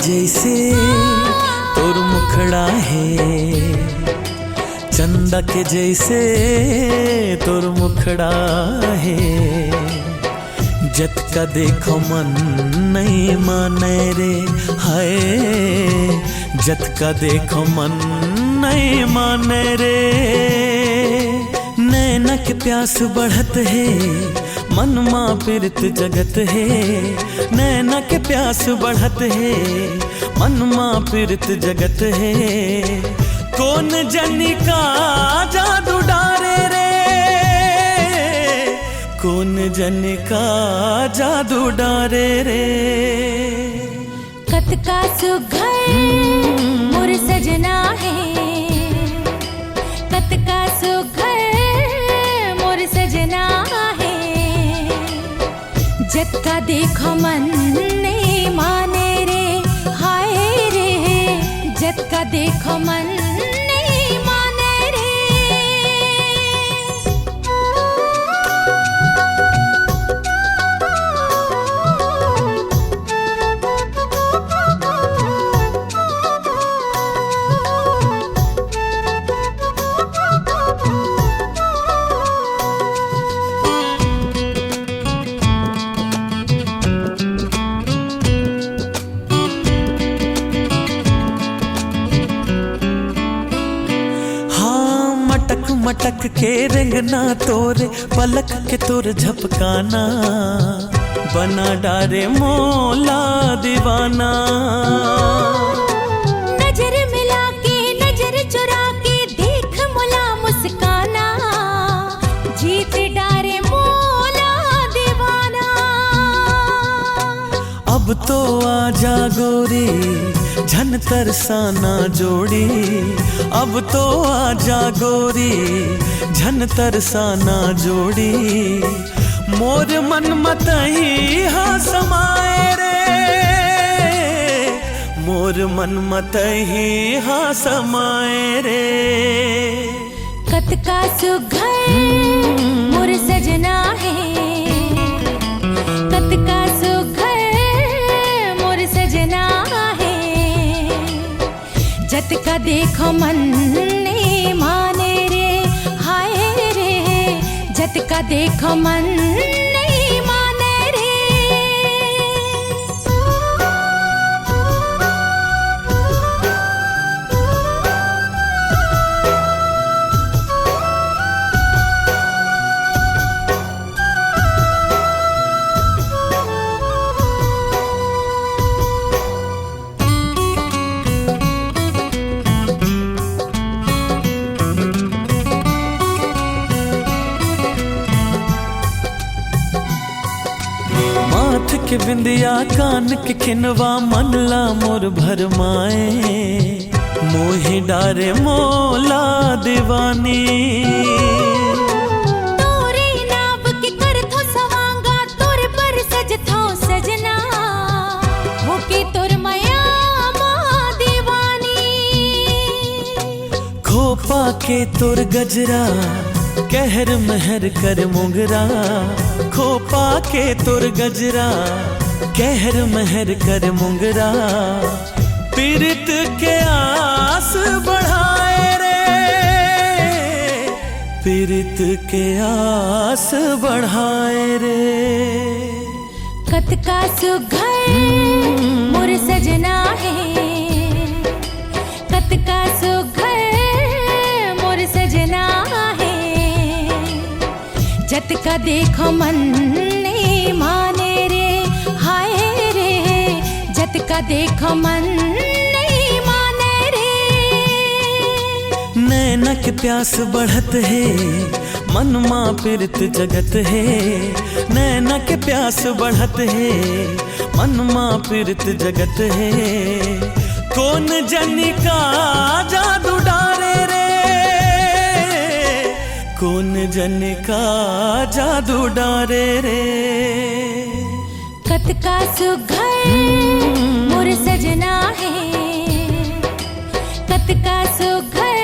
जैसे तोर मुखड़ा है, चंदा के जैसे तोर मुखड़ा है। जत का देखो मन नहीं माने रे, हाय जत का देखो मन नहीं माने रे। नैना के प्यास बढ़त है, मन माँ पीरत जगत है। नैना के प्यास बढ़त है, मन माँ पीरत जगत है। कौन जनी का जादू डारे रे, कौन जनी का जादू डारे रे। कत का सुघर मोर सजना है, कत का सुघर मोर सजना है। जत का देखो मन नहीं माने रे, हाय रे जत का देखो मन नहीं माने रे। मटक के रंगना तोरे, पलक के तोर झपकाना, बना डारे मोला दीवाना। नजर मिला के नजर चुरा के देख मोला मुस्काना, जीत डारे मोला दीवाना। अब तो आजा गोरी झन तरसाना जोड़ी, अब तो आजा गोरी झन तरसाना जोड़ी। मोर मन मतही हाँ समाए रे, मोर मन मतही हाँ समाए रे। कत का सुघर मोर सजना है, कत का सुघर मोर सजना है। जत का देखो मन नहीं माने रे, हाय रे जत का देखो मन नहीं माने रे। माथ के बिंदिया कान के खिनवा, मनला मोर भरमाए। मोहि डारे मोला दीवानी, तोरे नाव के कर थो सवांगा, तोरे पर सज थो सजना। होके तोर माया माँ दीवानी। खोपा के तोर गजरा, कहर महर कर मोगरा। खोपा के तोर गजरा, कहर महर कर मोगरा। पीरित के आस बढ़ाए रे, पीरित के आस बढ़ाए रे। कत का सुघर मोर सजना है, कत का सुघर मोर सजना है। जत का देखो मन नहीं माने रे, हाय रे जत का देखो मन नहीं माने रे। नैना के प्यास बढ़त है, मन माँ पीरत जगत है। नैना के प्यास बढ़त है, मन माँ पीरत जगत है। कौन जनी का जादू डारे रे, कौन जनी का जादू डारे रे। कत का सुघर मोर सजना है, कत का सुघर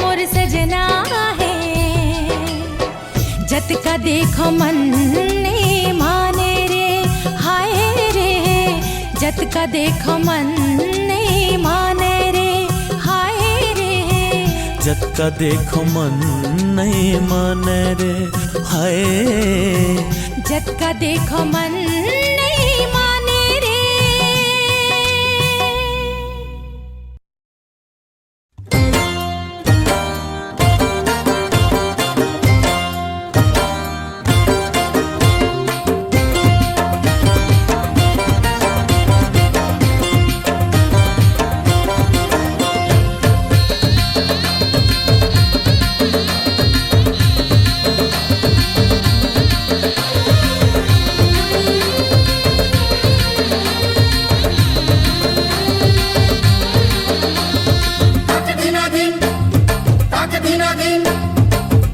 मोर सजना है। जत का देखो मन नहीं माने रे, हाय रे जत का देखो मन नहीं माने रे, हाय रे। जत का देखो मन नहीं माने रे, हाय। जत का देखो मन नहीं माने रे।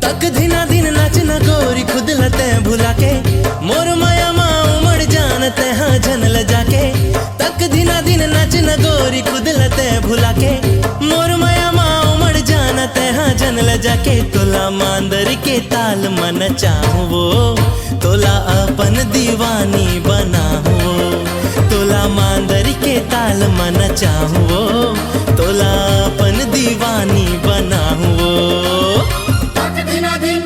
तक धीना दिन नाचना गोरी खुद लते भुला के, मोर माया माँ उमड़ जानते हाँ जन ल जाके। तक धीना दिन नाचना गोरी खुद लते भुला के, मोर माया माँ उमड़ जानते हाँ जन ल जाके। तोला मांदर के ताल मन चाहूं वो, तोला अपन दीवानी बनाऊं वो। तोला मांदर के ताल मन चाहूं वो, तोला अपन दीवानी बनाऊं वो। तक धीना दिन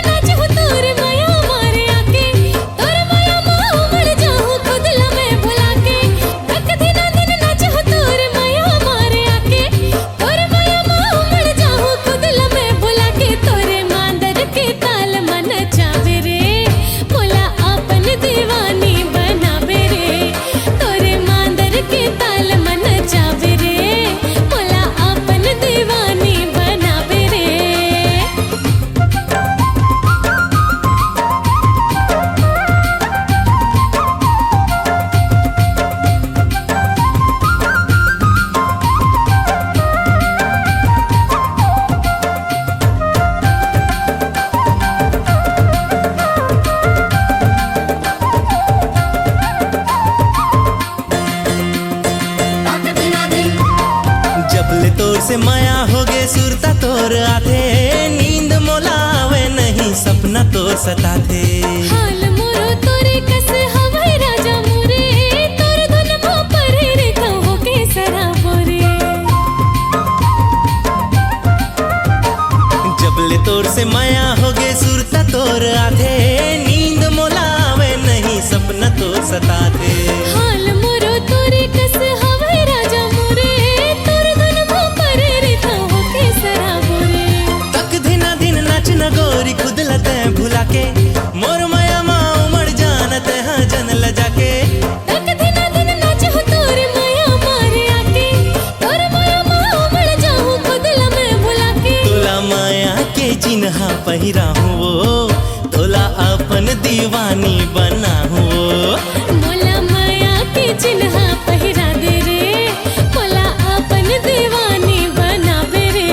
नाचूं तोर माया मारे आके, तोर माया माँ उमड़ जाऊं खुद ला मैं भुला के। तक धीना दिन नाचूं तोर माया मारे आके, तोर माया माँ उमड़ जाऊं खुद ला मैं भुला के। तोरे मांदर के ताल मन चावे रे, मोला अपन दीवानी बनावे रे। तोरे मांदर के ताल मन चावे रे, मोला अपन दीवानी बनावे रे। जबले तोर से माया हो गे सुरता तोर आथे, नींद मोलावे नहीं सपना तोर सताथे। हाल मोरो तोरे कस हवाई राजा मोरे, तोर धुन मो परे रे कहो के सराबो रे। जबले तोर से माया हो गे सुरता तोर आथे, नींद मोलावे नहीं सपना तोर सताथे। हाल मोरो तोरे कस हवाई राजा मोरे, तोर धुन मो परे रे कहो के सराबो रे। तक धीना दिन नाचना गोरी खुद लते भुला के, मोर माया माँ उमड़ जानते हाँ जन ल जाके। तक धीना दिन नाचूं तोर माया मारे आके, तोर माया माँ उमड़ जाऊं खुद ला मैं भुला के। तोला माया के चिन्हा पहिराहूं वो, तोला अपन दीवानी बनाहूं वो। मोला माया के चिन्हा पहिरा दे रे, मोला अपन दीवानी बनावे रे।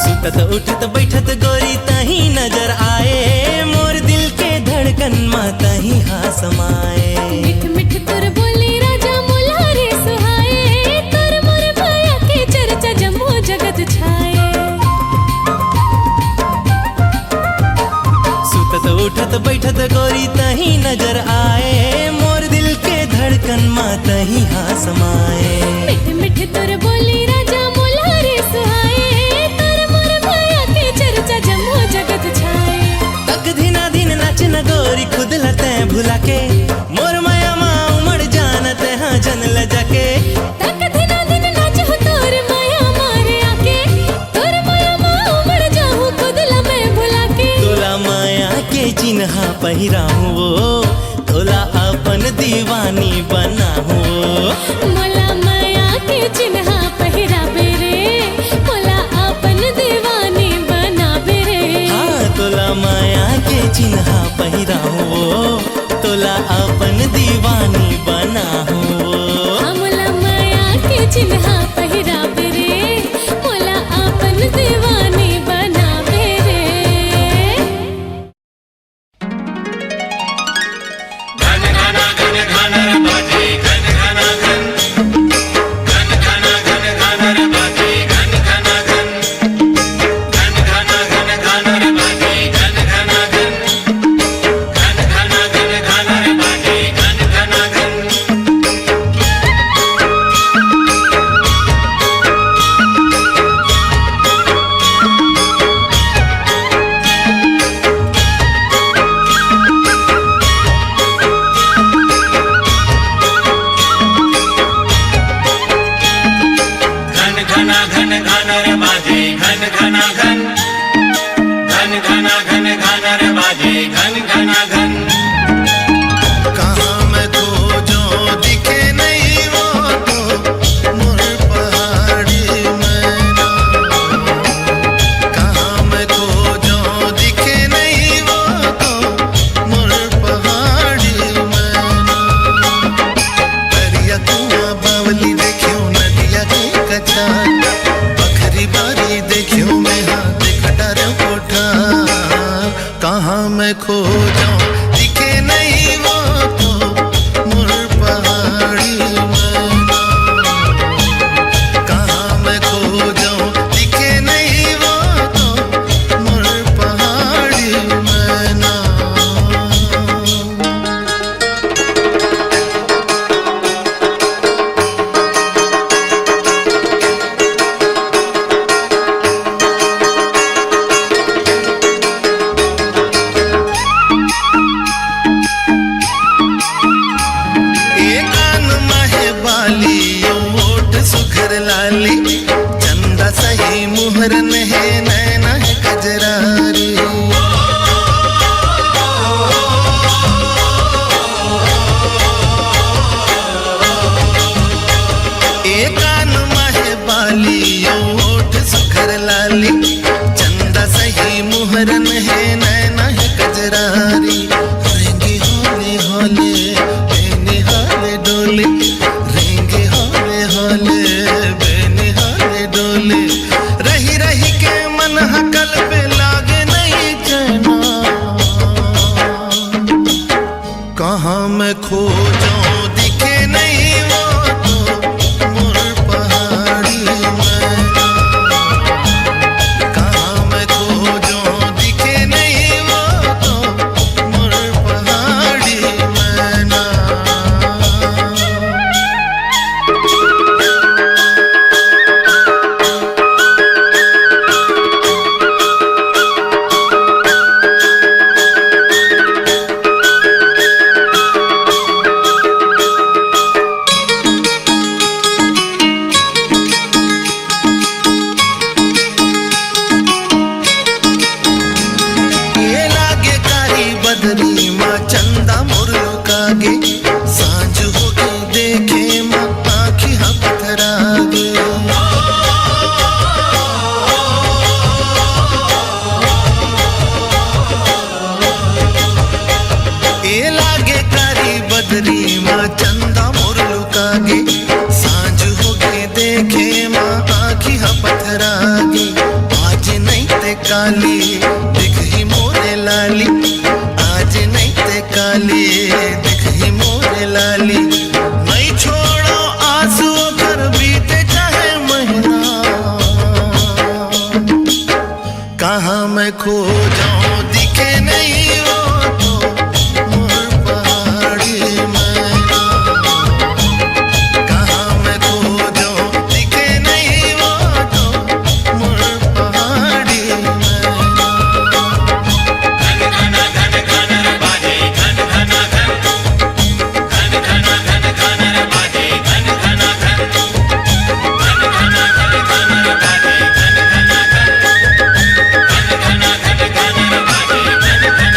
सुतत उठत बैठत गोरी तही नजर आए, मोर दिल के धड़कन माँ तही हाँ समाए। मिठ मिठ तोर बोली राजा मोला रे सुहाए, तोर मोर माया के चर्चा जम्मो जगत छाए। सुतत उठत बैठत गोरी तही नजर आए, मोर दिल के धड़कन माँ तही हाँ समाए। मिठ मिठ तोर बोली राजा मोला रे सुहाए, तोर मोर माया के चर्चा जम्मो जगत छाए। तक धीना दिन नाचना गोरी खुद लते भुला के, मोर माया माँ उमड़ जानते हाँ जन ल जाके। तक धीना दिन नाचूं तोर माया मारे आके, तोर माया माँ उमड़ जाऊं खुद ला मैं भुला के। तोला माया के चिन्हा पहिराहूं वो, तोला अपन दीवानी बनाहूं वो। मोला माया के चिन्हा पहिरावे रे, मोला अपन दीवानी बनावे रे। हाँ तोला माया के चिन्हा पहिराहूं वो, तोला अपन दीवानी बनाहूं वो। मोला बाजे घन घना घन, घन घना घन घन रे बाजे घन घना घन। कहाँ मैं खोजूं दिखे नहीं वो तो मोर पहाड़ी मैना। कहाँ मैं खोजूं दिखे नहीं वो तो मोर पहाड़ी मैना। दरिया कुआं बावली देखियो नदिया के कछा, बखरी बारी देखियो मैं हाथ खटर कोठा। कहाँ मैं खोजूं दिखे नहीं वो तो मोर पहाड़ी मैना। कहाँ मैं खोजूं दिखे नहीं वो तो मोर पहाड़ी मैना। कान महे बाली ओठ सुखर लाली, चंदा सही मुहरन है नैना है कजरारी। कान महे बाली ओठ सुखर लाली, चंदा सही मुहरन है नैना है कजरारी। रेंगे होले होले बेनिहाले डोले, रेंगे होले होले बेनिहाले डोले। रही रही के मन हकल पे लागे नहीं चैना। कहाँ मैं खोजूं दिखे नहीं वो तो मोर पहाड़ी मैना। कहाँ मैं खोजूं दिखे नहीं वो तो मोर पहाड़ी मैना। लागे कारी बदरी माँ चंदा मुर्लुकागे, सांझ हो गई देखे माँ आँखी हाँ पथरागे। लागे कारी बदरी माँ चंदा मुर्लुकागे, सांझ हो गई देखे माँ आँखी हाँ पथरागे। आज नहीं ते काली दिख ही मोरे लाली, आज नहीं ते काली दिख ही मोरे लाली। नहीं छोड़ो आंसू कर बीते चाहे महीना। कहाँ मैं खोजूं दिखे नहीं वो तो मोर पहाड़ी मैना। कहाँ मैं खोजूं दिखे नहीं वो तो मोर पहाड़ी मैना। घन घना घन घन रे बाजे घन घना घन, घन घना घन घन रे बाजे घन घना घन, घन घना घन घन रे बाजे घन घना घन, घन घना घन घन रे बाजे घन घना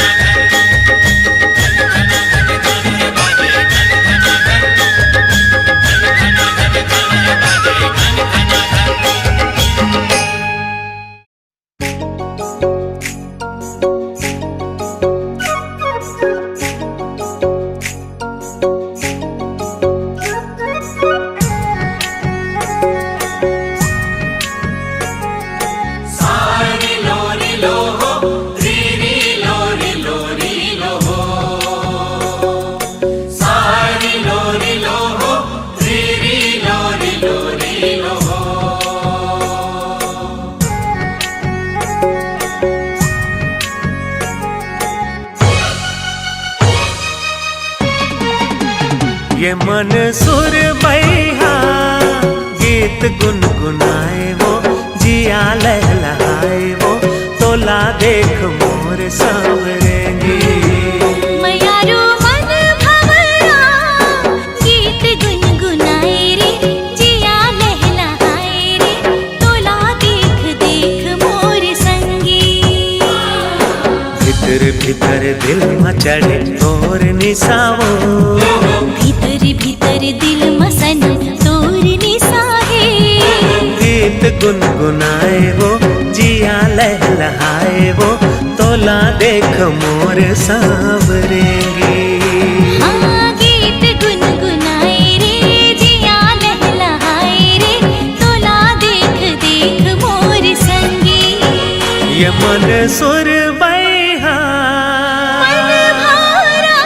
ये मन सुर बैहा गीत गुनगुनाए वो जिया लहलहाए वो तोला देख मोर सांवरेंगी। मयारो मन भंवरा गीत गुनगुनाए रे जिया लहलहाए रे तोला देख दिल में चढ़े तोर निसावो, भीतर भीतर दिल मसन तोर निसाहे। गीत गुनगुनाए वो जिया लहलहाए वो, तोला देख मोर सांवरेगी। हाँ गीत गुनगुनाए रे जिया लहलहाए रे, तोला देख देख मोर संगी। ये मन सुर बैहा मन भारा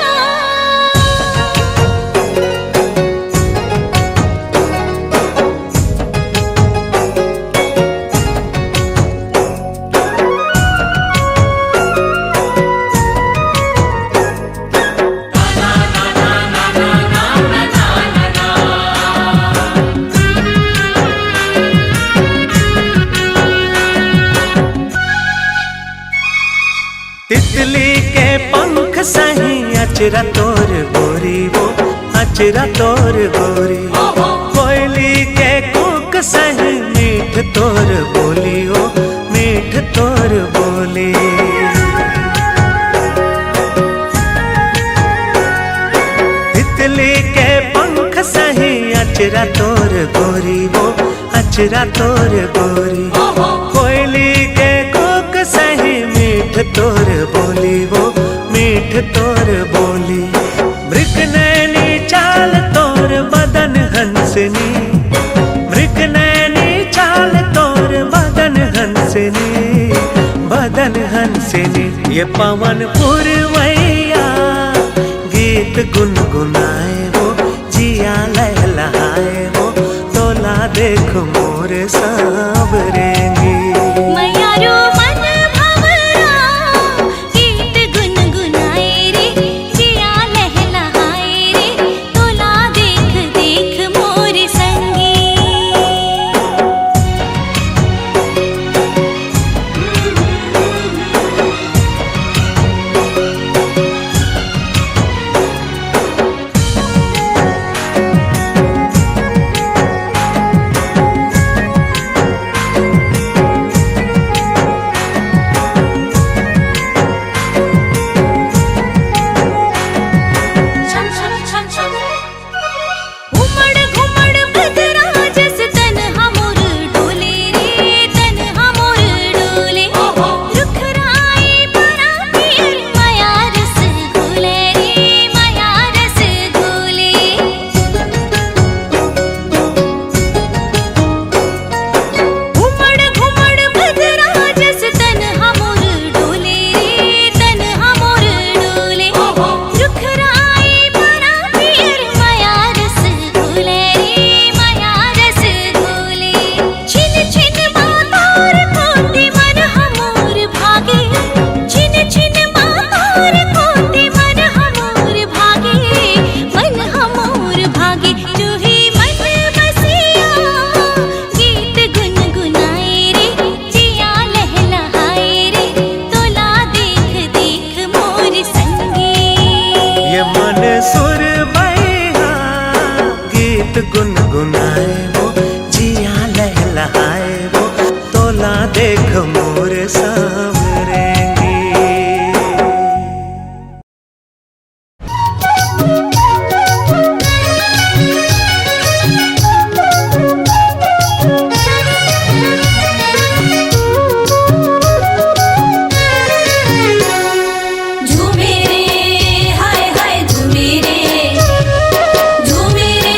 तितली के पंख सही अचरा तोर गोरी वो, अचरा तोर गोरी। कोयली के कूक सही मीठ तोर बोली ओ, मीठ तोर बोली। तितली के पंख सही अचरा तोर गोरी वो, अचरा तोर गोरी। कोयली के कूक सही मीठ तोर बोली वो, मीठ तोर बोली। मृग नैनी चाल तोर बदन हंसनी, मृग नैनी चाल तोर बदन हंसनी, बदन हंसनी। ये पवन पुरवैया गीत गुनगुनाए वो, जिया लहलहाए वो, तोला देख मोर सांवरेगी। मयारो मन भंवरा गीत गुनगुनाए रे, जिया लहलहाए रे, तोला देख देख मोर संगी। उमड़ घुमड़ बदरा जस तन हमोर डोले रे, तन हमोर डोले। रुखराई बड़ा पियर माया रस घोले रे, माया रस घोले। उमड़ घुमड़ बदरा जस तन हमोर डोले रे, तन हमोर डोले। रुखराई बड़ा पियर माया रस घोले रे, माया रस घोले। छिन छिन बातार कोटे मन हमोर भागे, छिन छिन बातार कोटे मन हमोर भागे, मन हमोर भागे। जो ही मन बसिया गीत गुनगुनाए रे, जिया लहलहाए रे, तोला देख देख मोर संगी। ये मन सुर बैहा गीत गुनगुनाए वो, जिया लहलहाए वो, तोला देख मोर सांवरेगी। झूमे रे हाय हाय झूमे रे, झूमे रे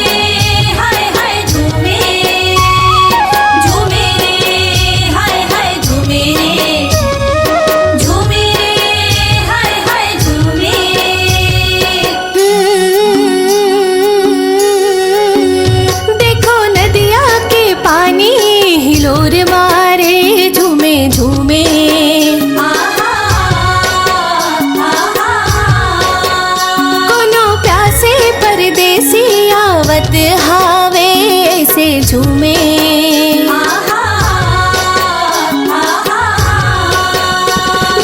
हाय हाय झूमे, झूमे रे हाय हाय झूमे रे, झूमे रे हाय हाय झूमे। देखो नदिया के पानी हिलोर मारे, झूमे झूमे। कोनो प्यासे परदेसी आवत हावे ऐसे झूमे।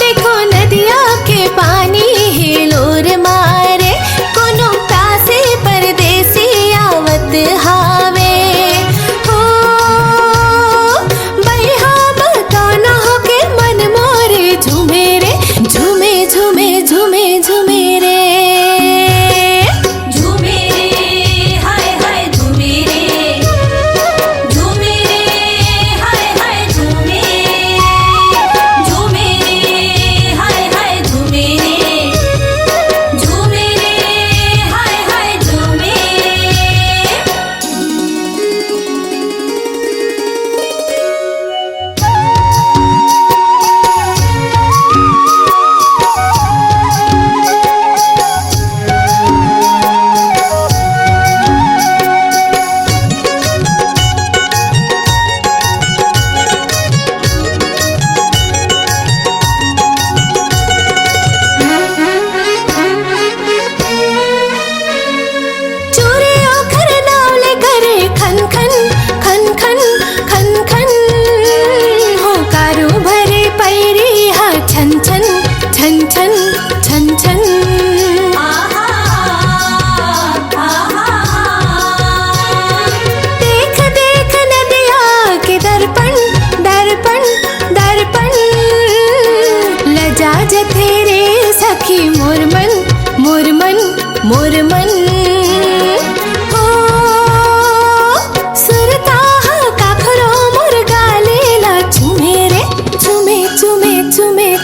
देखो नदिया के पानी हिलोर मारे, कोनो प्यासे परदेसी आवत हावे। हो बैहा बताना हो के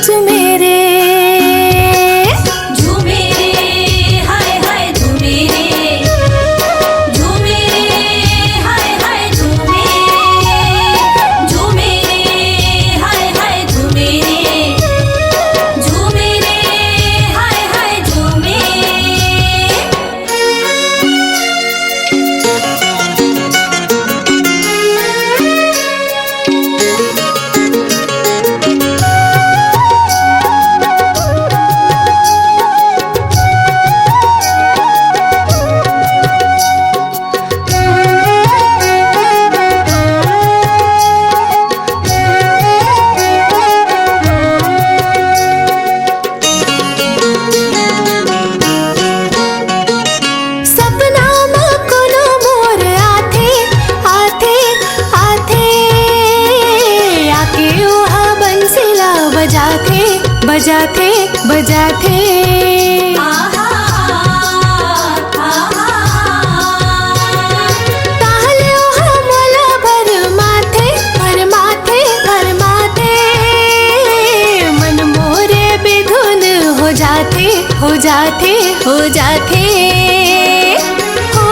झूमे रे झूमे रे हाय हाय झूमे रे झूमे रे हाय हाय झूमे झूमे रे हाय हाय झूमे झूमे रे हाय हाय झूमे सपना में कोनो मोर आथे आथे आथे आके वहाँ बंसीला बजाथे बजाथे बजाथे ताहले वहाँ मोला भरमाथे भरमाथे भरमाथे मन मोरे बेधुन हो जाते हो जाते हो जाते हो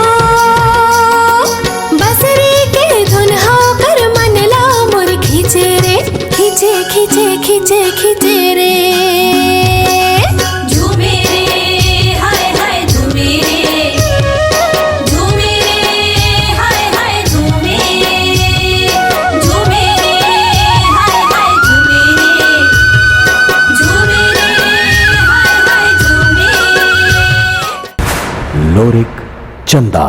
बसरी के धुन होकर मन ला मोर खींचे रे खींचे खींचे खींचे खींचे रे झूमे रे हाय हाय झूमे रे झूमे रे हाय हाय झूमे झूमे रे हाय हाय झूमे झूमे रे हाय हाय झूमे लोरिक चंदा।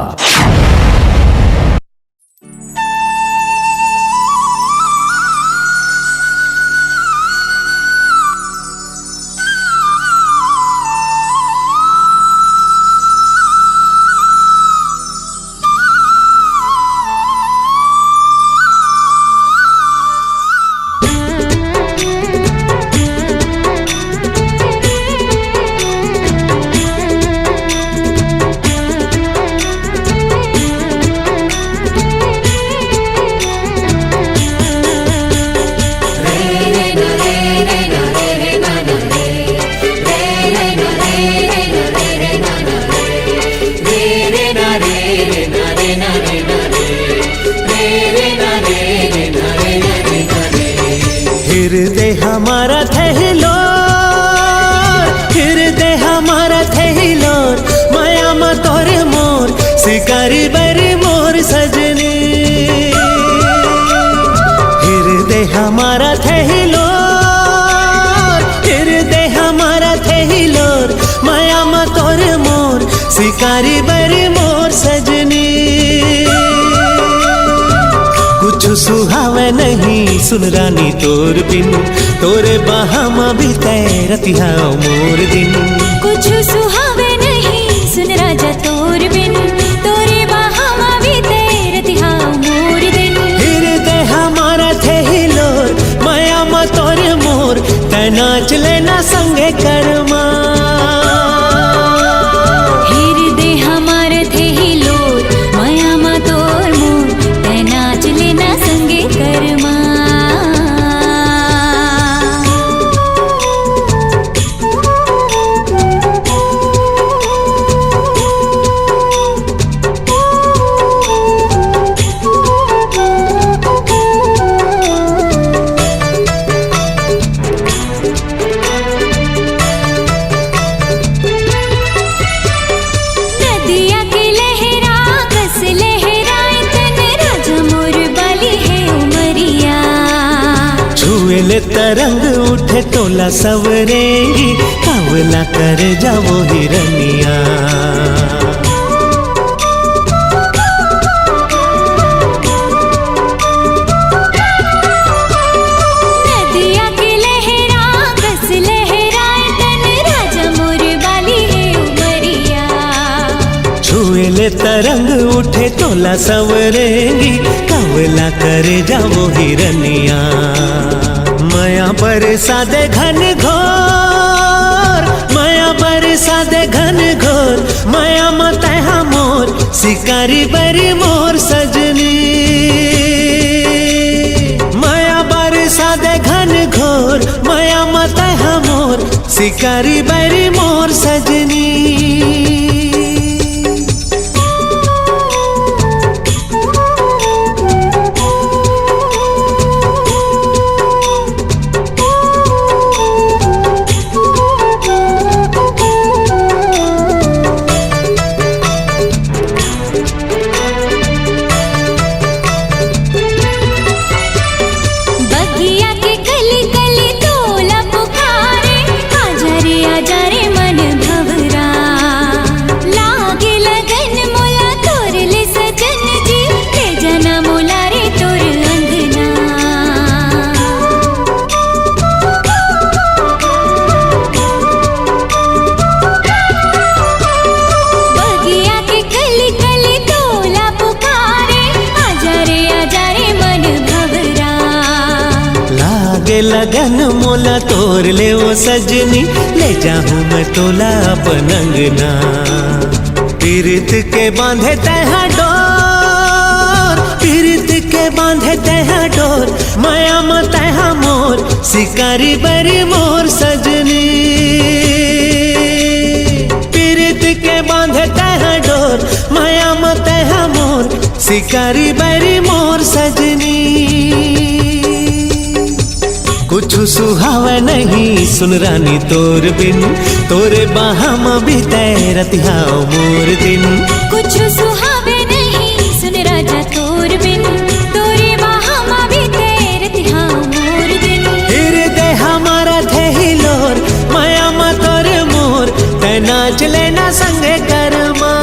हृदय हमारा थहिलो हृदय हमारा थहिलो माया मा तोरे मोर शिकारी बरी मोर सजनी हृदय हमारा थहिलो हृदय हमारा थहिलो माया मा तोरे मोर शिकारी बरी मोर सजनी कुछ सुहावे नहीं सुन रानी तोर बिन तोरे बहामा भी तैरतिहा मोर दिन कुछ सुहावे नहीं सुन राजा तोर बिन तोरे बहावा भी तैरतिहा मोर दिन हृदय हमारा थे हिलोर माया मा तोरे मोर तै नाच लेना संगे करमा हृदय हमारे थे ही लोर माया मा तोर मोर तै नाच लेना संगे करमा नदिया की लहरा कस लहराए तन राजा मोर बाली है उमरिया छुएले तरंग उठे तोला सवरेंगी कावला कर जावो हिरनिया नदिया की लहरा कस लहराए तन राजा मोर बाली है उमरिया छुएले तरंग उठे तोला सवरेंगी कावला कर जावो हिरनिया माया बरसा दे घन घोर माया बरसा दे घन घोर माया मत मोर शिकारी बरी मोर सजनी माया बरसा दे घन घोर माया मत शिकारी बैरी मोर सजनी। लगन मोला तोर ले वो सजनी, ले जाऊं मैं तोला अपन अंगना। पीरित के बांधे तैहा डोर, पीरित के बांधे तैहा डोर, माया मत तैहा मोर शिकारी बरी मोर सजनी। पीरित के बांधे तैहा डोर, माया मत तैहा मोर शिकारी बरी मोर सजनी। कुछ सुहावे नहीं सुन रानी तोर बिन, तोरे बाहम भी तैरतिहा मोर दिन। कुछ सुहावे नहीं सुन राजा तोर बिन, तोरे बाहम भी तैरतिहा मोर दिन। हृदय हमारा थे हिलोर, माया मा तोर मोर, तै नाच लेना संगे करमा।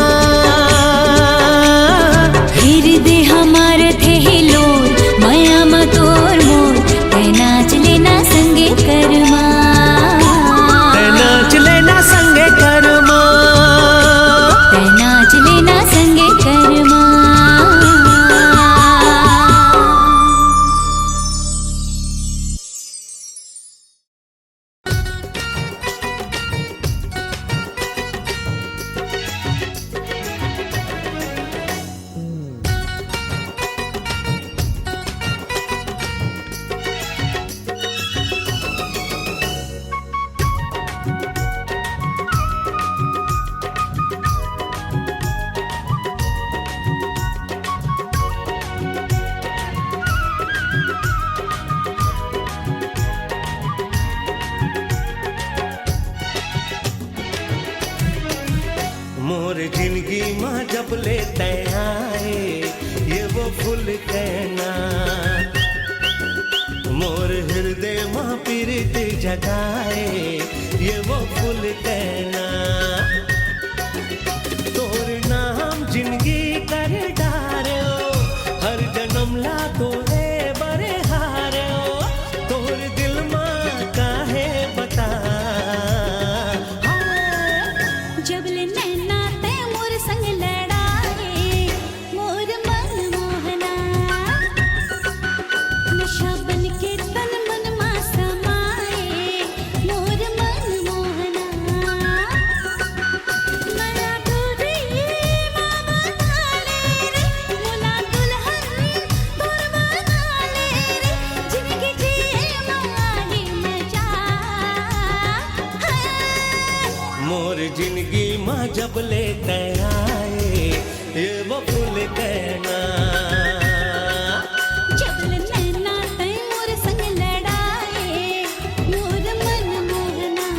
हृदय हमारा थे हिलोर, माया मा तोर मोर, तै नाच लेना संगे करमा। तै नाच लेना संगे करमा, तै नाच लेना संगे करमा। मोर जिंदगी माँ जब लेते आए ये वो फूल कहना, मोर हृदय माँ पीरित जगाए ये वो फूल कहना। तोर नाम जिंदगी कर डारो, हर जन्म ला तोरे बरे हारो, तोर दिल माँ काहे बता। जब ले नैना ते मोर संग लड़ाए, मोर मन मोहना, नशा बन के तन मन मा समाए, मोर मन मोहना। माया डोरी बाबा नाले रे, मोला दुल्हन तोर बनाले रे, जिंदगी जिए माही मजा। मोर जिंदगी माँ जब लेते आए ये वो फूल कहना। जब ले नैना ते मोर संग लड़ाए, मोर मन मोहना।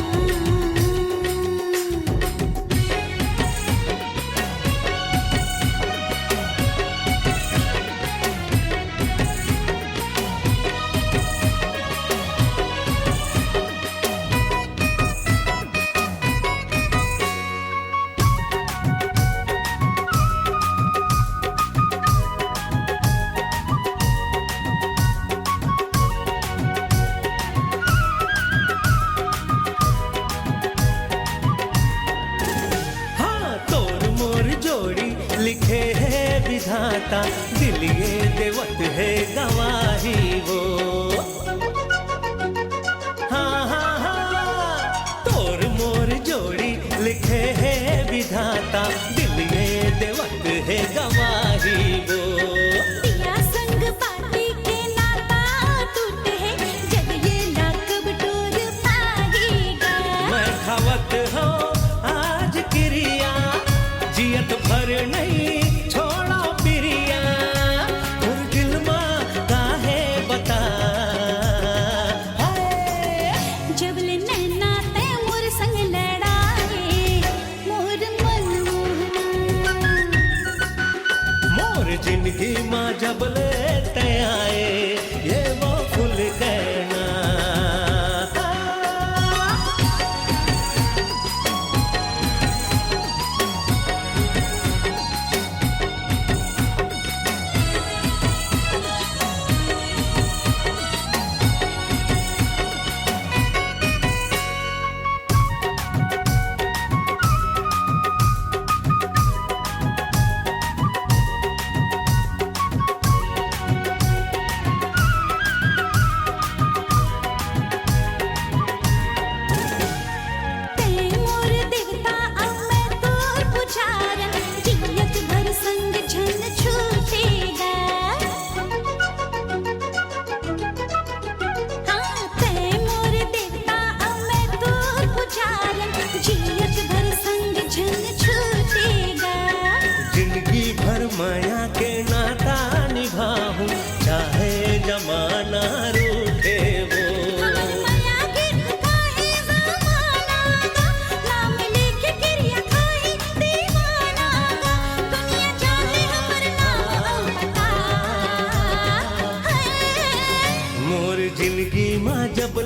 हाँ तोर मोर जोड़ी लिखे है विधाता, दिल ये देवत है गवाही वो। हाँ हाँ हाँ तोर मोर जोड़ी लिखे है विधाता, दिल ये देवत है गवाही वो। पिया संग पाती के नाता टूटे है, जब ये ना कब टूट पाएगा।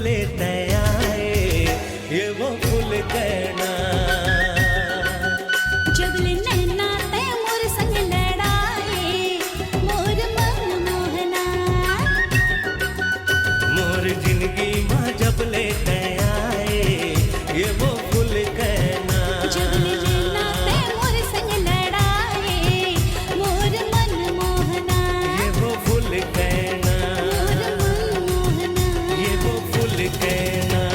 लेते आए ये वो फूल कहना। जबले नैना ते मोर संग लड़ाए मोर मन मोहना। मोर जिंदगी माँ जब लेते आए ये वो फूल कहना। जबले नैना ते मोर संग लड़ाए मोर मन मोहना। ये वो फूल कहना, मोर मन मोहना। ये वो फूल कहना।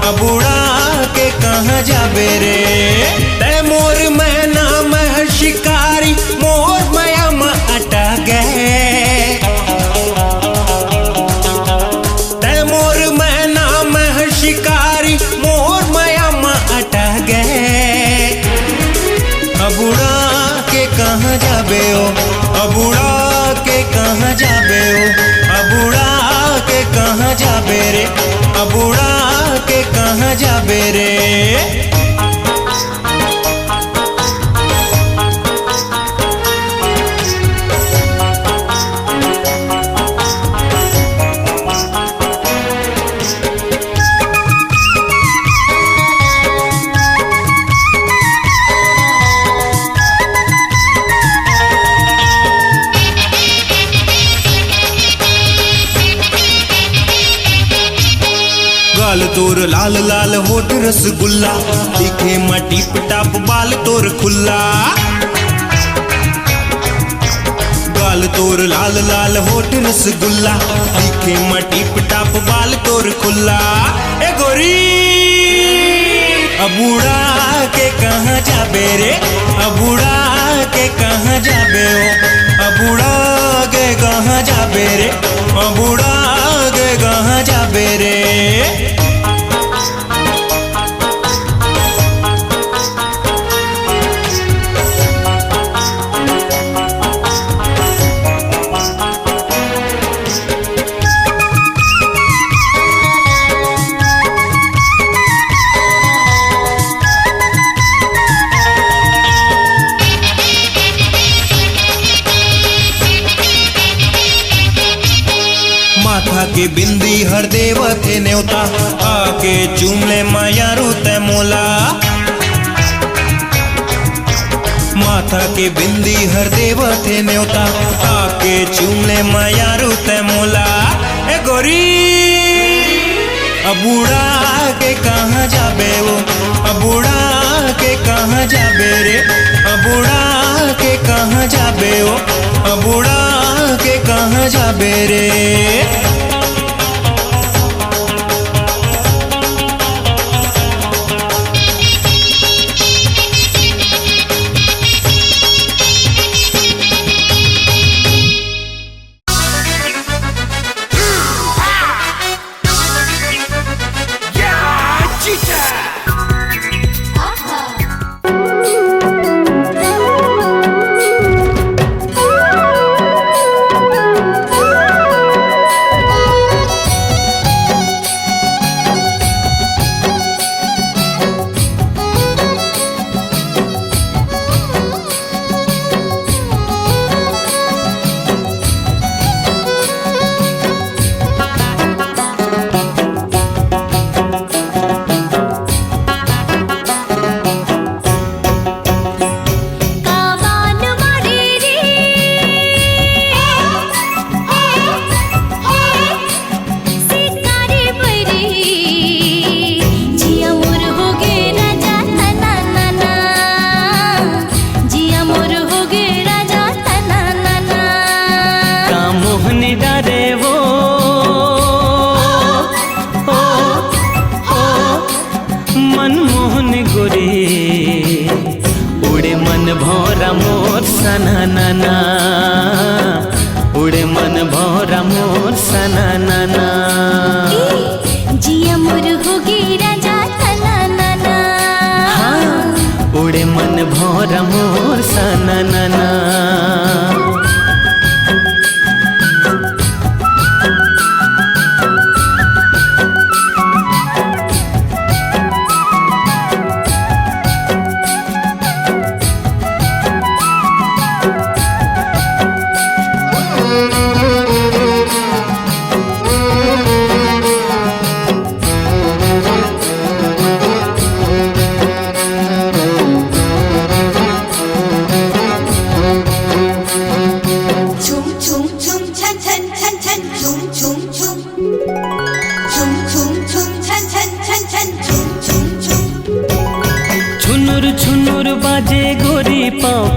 अबुड़ा के कहाँ जाबे रे। ते मोर मैना मह शिकारी मोर माया में अटा गए। ते मोर मैना मह शिकारी मोर माया में अटा गए। अबुड़ा के कहाँ जाबे ओ, अबुड़ा के कहाँ जाबे ओ, अबुड़ा के कहाँ जाबे रे, अबुड़ा के कहाँ जाबे रे। गाल तोर लाल लाल होठ रसगुल्ला, दिखे मटी पटाप बाल तोर खुल्ला। गाल तोर लाल लाल होठ रसगुल्ला, दिखे मटी पटाप बाल तोर खुल्ला। ए गोरी अबुड़ा के कहाँ जाबे रे, अबुड़ा के कहाँ जाबे ओ, अबुड़ा के कहाँ जाबे रे, अबुड़ा के कहाँ जाबे रे। माथा के बिंदी हर देव थे न्योता, आके चूम ले माया रूते मोला। माथा के बिंदी हर देव थे न्योता, आके चूम ले माया रूते मोला। ए गोरी अबुड़ा के कहाँ जाबे वो, अबुड़ा के कहाँ जाबे रे, अबुड़ा के कहाँ जाबे वो, अबुड़ा के कहाँ जाबे रे। आहा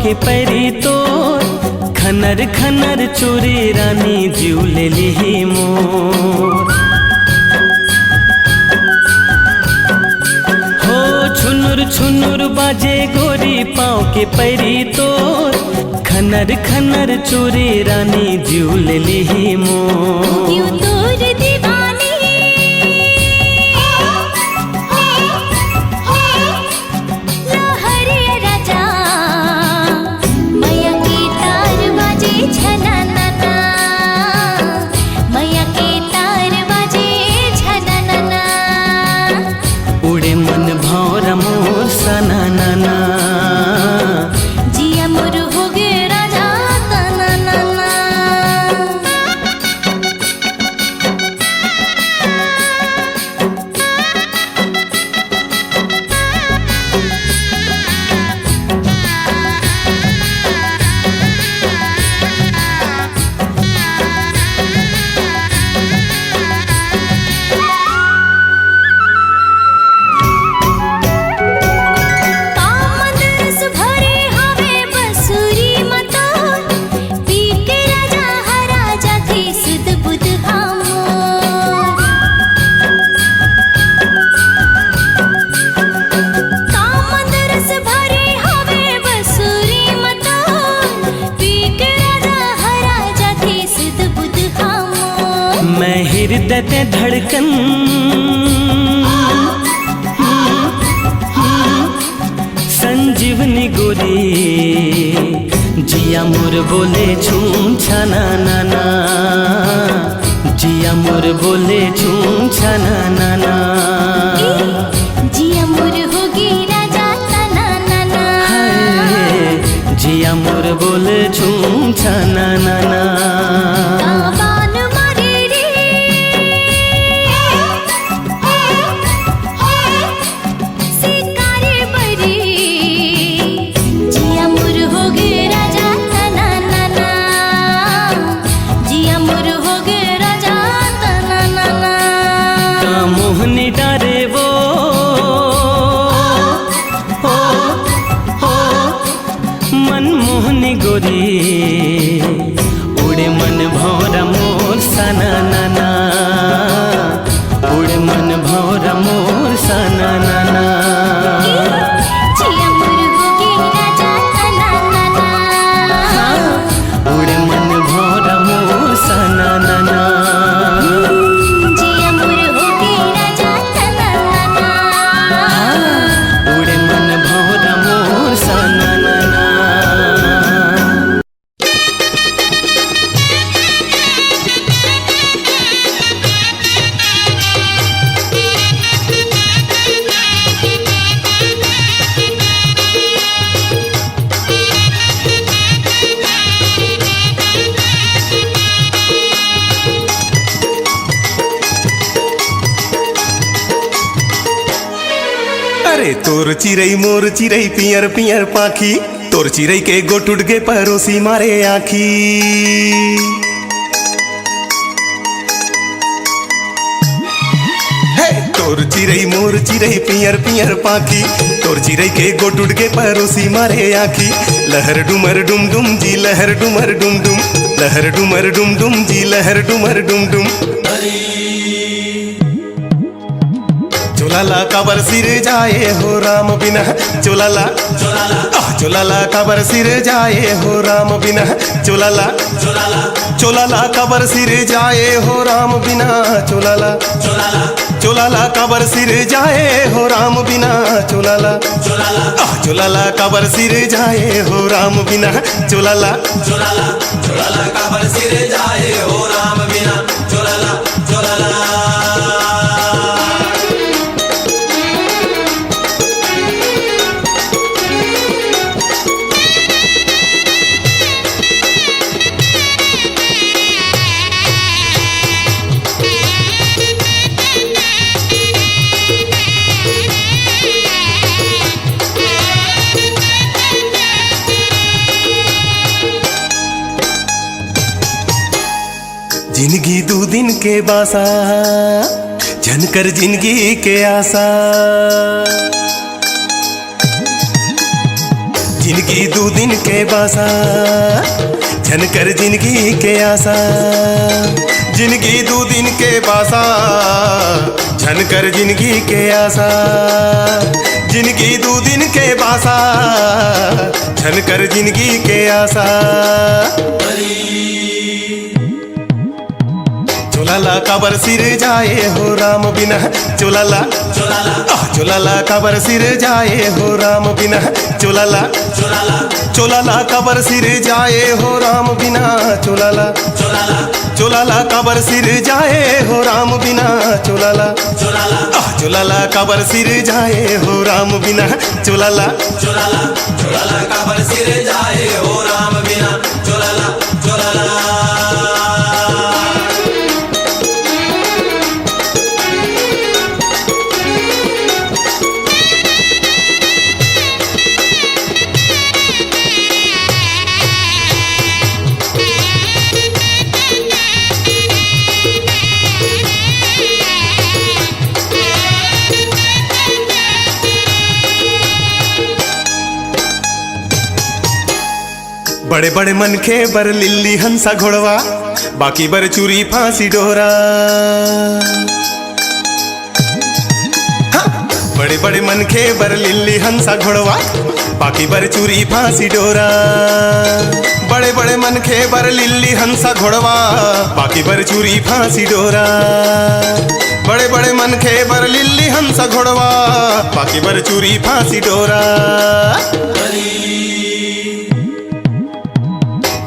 के पैरी तोर खनर खनर चूरी रानी जीव ले ली मोर। हो छुनुर छुनुर बाजे गोरी पाँव के पैरी तोर खनर खनर चूरी रानी जीव ले ली मोर। यूं तोर दीवानी लहरिया राजा मैया के तार बाजे झननना, मैया के तार बाजे झननना। उड़े मन भौर मोर सना नाना जिया मोर हो गे राजा तननना। कामदरस भरे हवे बसुरी मतो, पी के राजा हराजा थे सुध बुध हमोर। कामदरस भरे हवे बसुरी मतो, पी के राजा हराजा थे सुध बुध हमोर। मैं हृदय ते धड़कन संजीवनी गोरी जिया मोर बोले छूम छाना नाना, जिया मोर बोले छूम छाना नाना। जिया मोर हो गे राजा तननना। हाय जिया मोर बोले छूम छाना नाना। काबान मारे रे सिकारे बरी, जिया मोर हो गे राजा तननना, जिया मोर हो गे राजा तननना। का मोहनी डारे वो हो मनमोहनी गोरी उड़े मन भौरा मोर सना नाना, उड़े मन भौरा मोर सना नाना। जिया मोर हो गे राजा तननना। उड़े मन भौरा मोर सना नाना। जिया मोर हो गे राजा तननना। उड़े मन भौरा मोर सना नाना। अरे तोर चिरई मोर चिरई पियर पियर पाखी, तोर चिरई के गोट उठ गे परोसी मारे आखी। हे तोर चिरई मोर चिरई पियर पियर पाखी, तोर चिरई के गोट उठ गे परोसी मारे आखी। लहर डुमर डुम डुम जी लहर डुमर डुम डुम, लहर डुमर डुम डुम जी लहर डुमर डुम डुम। चोलाला काबर सिर जाए हो राम बिना, चोलाला चोलाला काबर सिर जाए हो राम बिना, चोलाला चोलाला काबर सिर जाए हो राम बिना, चोलाला चोलाला काबर सिर जाए हो राम बिना, चोलाला चोलाला काबर सिर जाए हो राम बिना, चोलाला चोलाला काबर सिर जाए हो राम बिना, चोलाला चोलाला। जिंदगी दो दिन के बासा झनकर जिंदगी के आसा, जिंदगी दो दिन के बासा झनकर जिंदगी के आसा जिंदगी दो दिन के बासा झनकर जिंदगी के आसा जिंदगी दो दिन के बासा झनकर जिंदगी के आसा चोलाला काबर सिर जाए हो राम बिना चोलाला चोलाला काबर सिर जाए हो राम बिना चोलाला चोलाला काबर सिर जाए हो राम बिना चोलाला चोलाला काबर सिर जाए हो राम बिना चोलाला चोलाला काबर सिर जाए हो राम बिना चोलाला काबर सिर जाए हो राम बिना चोलाला चोलाला बड़े बड़े मन के बर लिल्ली हंसा घोड़वा बाकी बर चूरी फांसी डोरा हाँ। बड़े बड़े मन के बर लिल्ली हंसा घोड़वा बाकी बर चूरी फांसी डोरा बड़े बड़े मन के बर लिल्ली हंसा घोड़वा बाकी बर चूरी फांसी डोरा बड़े बड़े मन के बर लिल्ली हंसा घोड़वा बाकी बर चूरी फांसी डोरा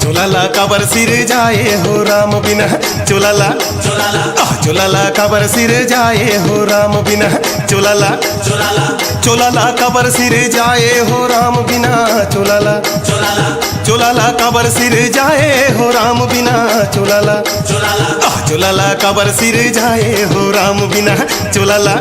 चोलाला काबर सिर जाए हो राम बिना चोलाला चोलाला काबर सिर जाए हो राम बिना चोलाला चोलाला काबर सिर जाए हो राम बिना चोलाला चोलाला काबर सिर जाए हो राम बिना चोलाला चोलाला काबर सिर जाए हो राम बिना चोलाला